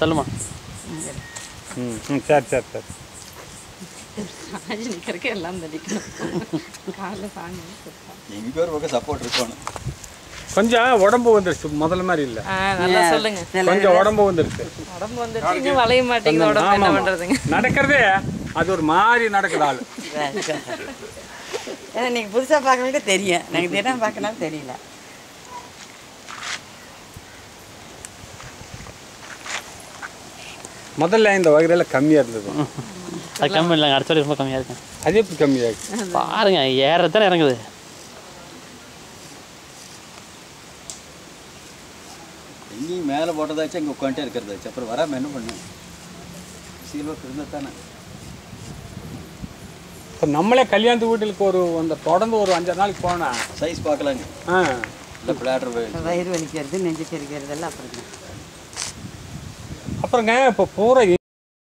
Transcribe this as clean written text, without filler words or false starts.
தள்ளுமா. சரி சரி சரி. சாஞ்சி நிற்கிறதுக்கு எல்லாம் தடிக்கணும். காலில் சாஞ்சி எங்கே ஒரு பக்கம் சப்போர்ட் இருக்கணும். கொஞ்சம் உடம்பு வந்துருச்சு, முதல்ல மாதிரி இல்லை. நல்லா சொல்லுங்க. கொஞ்சம் உடம்பு வந்துருச்சு. உடம்பு வந்துருச்சு, இன்னும் வளைய மாட்டேங்குது உடம்பு. என்ன பண்ணுறதுங்க? நடக்கிறதே அது ஒரு மாதிரி நடக்குது ஆள். ஏன்னா நீங்கள் புதுசாக பார்க்கறதுக்கு தெரியும், எனக்கு தினம் பார்க்கணும் தெரியல. முதல்ல இந்த வகையில் கம்மியாக இருந்தது. அது கம்மி இல்லைங்க, அடுத்த ரொம்ப கம்மியாக இருக்கு. அது எப்படி கம்மியாகுது பாருங்க, ஏறத்தானே இறங்குது. எங்கேயும் மேலே போட்டதாச்சு அங்கே உட்காந்துட்டே இருக்கிறதாச்சு, அப்புறம் வராமல் என்ன பண்ணேன்? சீல்வர்க்கு இருந்தால் தானே. இப்போ நம்மளே கல்யாணத்து வீட்டுக்கு ஒரு அந்த தொடர்ந்து ஒரு 5 நாளைக்கு போனால் சைஸ் பார்க்கலாங்க. இல்லை பிளாட்டர் வயிறு வலிக்கிறது, நெஞ்சு செரிக்கிறதெல்லாம் அப்புறம் அப்புறங்க இப்போ பூரா